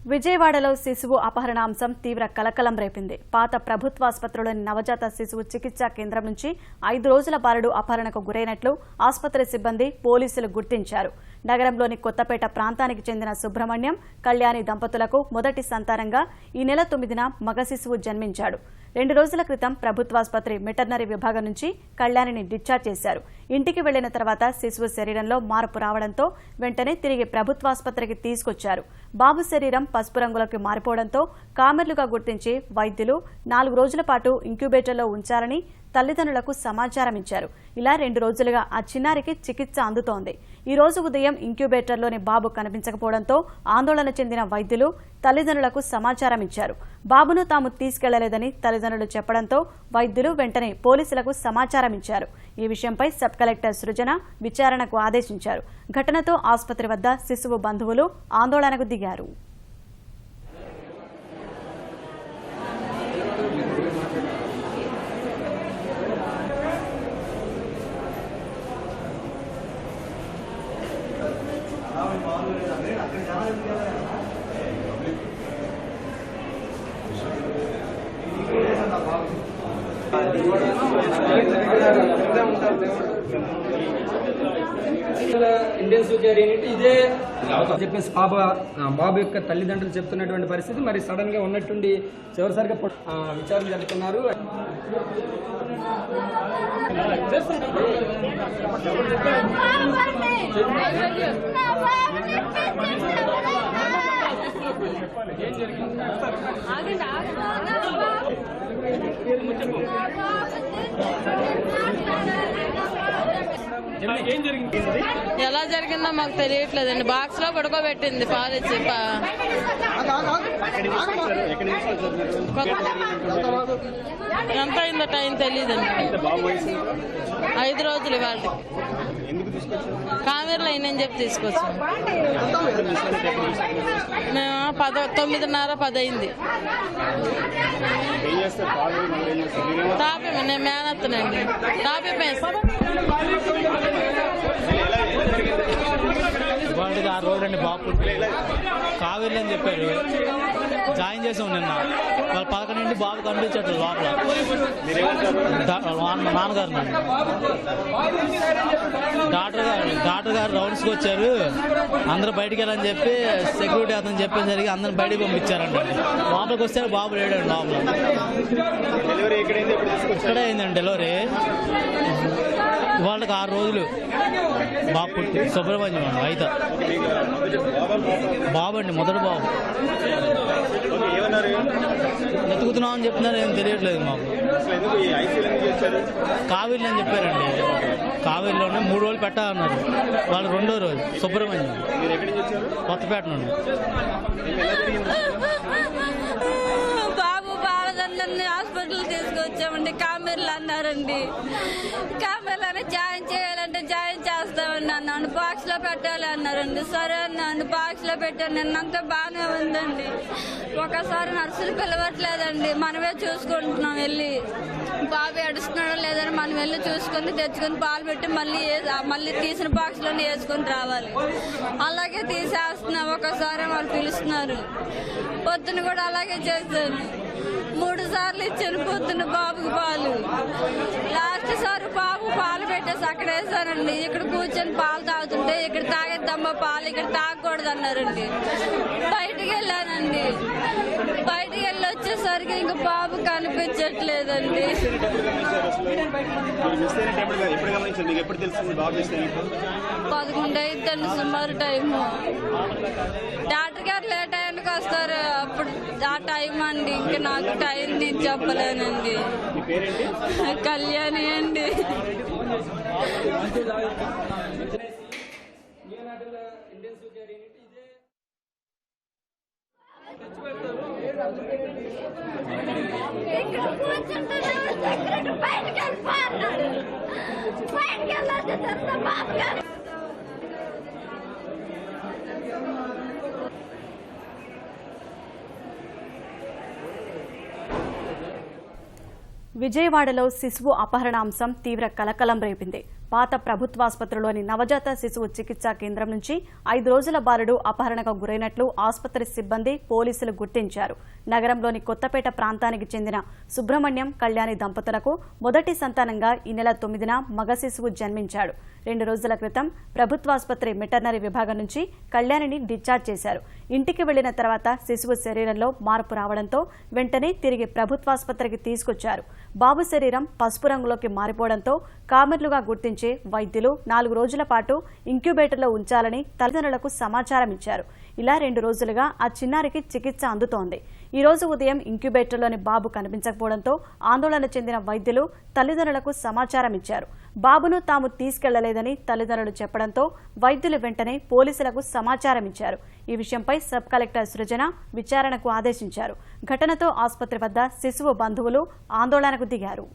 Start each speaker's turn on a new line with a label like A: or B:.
A: విజయవాడలో శిశువు అపహరణాంశం తీవ్ర కలకలం రేపింది. పాత ప్రభుత్వాసుపత్రిలోని నవజాత శిశువు చికిత్సా కేంద్రం నుంచి 5 రోజుల బాలుడు అపహరణకు గురైనట్లు ఆసుపత్రి సిబ్బంది పోలీసులు గుర్తించారు. నగరంలోని కొత్తపేట ప్రాంతానికి చెందిన సుబ్రహ్మణ్యం, కళ్యాణి దంపతులకు మొదటి సంతానంగా ఈ నెల 9న మగ శిశువు జన్మించాడు. 2 రోజుల క్రితం ప్రభుత్వాసుపత్రి వెటర్నరీ విభాగం నుంచి కళ్యాణిని డిశ్చార్జ్ చేశారు. ఇంటికి వెళ్లిన తర్వాత శిశువు శరీరంలో మార్పు రావడంతో వెంటనే తిరిగి ప్రభుత్వాసుపత్రికి తీసుకొచ్చారు. బాబు శరీరం పసుపు రంగులోకి మారిపోవడంతో కామెర్లుగా గుర్తించి వైద్యులు 4 రోజుల పాటు ఇంక్యుబేటర్లో ఉంచారని తల్లిదండ్రులకు సమాచారం ఇచ్చారు. ఇలా 2 రోజులుగా ఆ చిన్నారికి చికిత్స అందుతోంది. ఈ రోజు ఉదయం ఇంక్యుబేటర్లోని బాబు కనిపించకపోవడంతో ఆందోళన చెందిన వైద్యులు తల్లిదండ్రులకు సమాచారం ఇచ్చారు. బాబును తాము తీసుకెళ్లలేదని తల్లిదండ్రులు చెప్పడంతో వైద్యులు వెంటనే పోలీసులకు సమాచారం ఇచ్చారు. ఈ విషయంపై సబ్ కలెక్టర్ సృజన విచారణకు ఆదేశించారు. ఘటనతో ఆసుపత్రి వద్ద శిశువు బంధువులు ఆందోళనకు దిగారు.
B: ఇంటెన్సివ్ కేర్ యూనిట్ ఇదే చెప్పేసి బాబు యొక్క తల్లిదండ్రులు చెప్తున్నటువంటి పరిస్థితి. మరి సడన్ గా ఉన్నట్టుండి చివరిసారిగా విచారణ జరుపుతున్నారు.
C: ఎలా జరిగిందో మాకు తెలియట్లేదండి. బాక్స్ లో పడుకోబెట్టింది పాలిచ్చి. ఎంత అయిందో టైం తెలియదండి. 5 రోజులు ఇవాళ కావేరీలో అయినని చెప్పి తీసుకొచ్చాం. మేము 9:30, 10 అయింది. టాపిం నేను మేనత్తనండి. టాపిం
D: ఇవాళకి 6 రోజులండి. బాబు కావేరీ అని చెప్పారు, జాయిన్ చేసాం నిన్న. వాళ్ళు 11 నుండి బాబు కనిపించట్లేదు లోపల. నాన్నగారు డాక్టర్ గారు రౌండ్స్కి వచ్చారు. అందరూ బయటికి వెళ్ళని చెప్పి సెక్యూరిటీ అతను చెప్పేసరికి అందరిని బయటికి పంపించారండి. లోపలికి వస్తే బాబు లేడండి. లోపల ఇక్కడే అయిందండి డెలివరీ. వాళ్ళకి 6 రోజులు బాబు పుట్టి. సుబ్రహ్మణ్యం అండి. అయితే బాబు అండి, మొదటి బాబు. ఎత్తుకుతున్నాం అని చెప్తున్నారు, ఏం తెలియట్లేదు మాకు. కావేరీ అని చెప్పారండి. కావేరీలోనే 3 రోజులు పెట్టాలన్నారు. వాళ్ళు 2వ రోజు సుబ్రహ్మణ్యం, కొత్తపేట నుండి.
C: హాస్పిటల్ తీసుకొచ్చామండి. కామెర్లు అన్నారండి. కామెర్లు జాయిన్ చేయాలంటే జాయిన్ చేస్తామండి అన్నాను. బాక్స్ లో పెట్టాలి అన్నారండి. సరే అన్నాను, బాక్స్ లో పెట్టాను. నిన్నంతా బాగానే ఉందండి. ఒకసారి నర్సులు పిలవట్లేదండి, మనమే చూసుకుంటున్నాం. వెళ్ళి బాబు ఏడుస్తున్నాడో లేదని మనం వెళ్ళి చూసుకుని తెచ్చుకొని పాలు పెట్టి మళ్ళీ తీసిన బాక్స్ లోనే వేసుకొని రావాలి. అలాగే తీసేస్తున్నాం. ఒకసారి వాళ్ళు పిలుస్తున్నారు. పొద్దున కూడా అలాగే చేశాను. 3 సార్లు ఇచ్చాను పొద్దున్న బాబుకి పాలు. లాస్ట్ సారి బాబు పాలు పెట్టేసి అక్కడ వేసానండి. ఇక్కడ కూర్చొని పాలు తాగుతుంటే ఇక్కడ తాగేద్దమ్మా పాలు, ఇక్కడ తాగకూడదు అన్నారండి. బయటికి వెళ్ళానండి. బయటికి వెళ్ళి వచ్చేసరికి ఇంకా బాబు కనిపించట్లేదండి. 11 అయిద్దండి సుమారు టైము. డాక్టర్ గారు లేట్ అయ్యానికి వస్తారు. అప్పుడు ఆ టైం అండి. ఇంకా నాకు టైం తీసి చెప్పలేనండి. కళ్యాణి అండి.
A: విజయవాడలో శిశువు అపహరణాంశం తీవ్ర కలకలం రేపింది. పాత ప్రభుత్వాసుపత్రిలోని నవజాత శిశువు చికిత్సా కేంద్రం నుంచి 5 రోజుల బాలుడు అపహరణకు గురైనట్లు ఆసుపత్రి సిబ్బంది పోలీసులు గుర్తించారు. నగరంలోని కొత్తపేట ప్రాంతానికి చెందిన సుబ్రహ్మణ్యం కళ్యాణి దంపతులకు మొదటి సంతానంగా ఈ నెల 9న మగ శిశువు జన్మించాడు. 2 రోజుల క్రితం ప్రభుత్వాసుపత్రి వెటర్నరీ విభాగం నుంచి కళ్యాణిని డిశ్చార్జ్ చేశారు. ఇంటికి వెళ్లిన తర్వాత శిశువు శరీరంలో మార్పు రావడంతో వెంటనే తిరిగి ప్రభుత్వాసుపత్రికి తీసుకొచ్చారు. బాబు శరీరం పసుపు రంగులోకి మారిపోవడంతో కామెర్లుగా గుర్తించే వైద్యులు 4 రోజుల పాటు ఇంక్యుబేటర్లో ఉంచాలని తల్లిదండ్రులకు సమాచారం ఇచ్చారు. ఇలా 2 రోజులుగా ఆ చిన్నారికి చికిత్స అందుతోంది. ఈ రోజు ఉదయం ఇంక్యుబేటర్లోని బాబు కనిపించకపోవడంతో ఆందోళన చెందిన వైద్యులు తల్లిదండ్రులకు సమాచారం ఇచ్చారు. బాబును తాము తీసుకెళ్లలేదని తల్లిదండ్రులు చెప్పడంతో వైద్యులు వెంటనే పోలీసులకు సమాచారం ఇచ్చారు. ఈ విషయంపై సబ్ కలెక్టర్ సృజన విచారణకు ఆదేశించారు. ఘటనతో ఆసుపత్రి వద్ద శిశువు బంధువులు ఆందోళనకు దిగారు.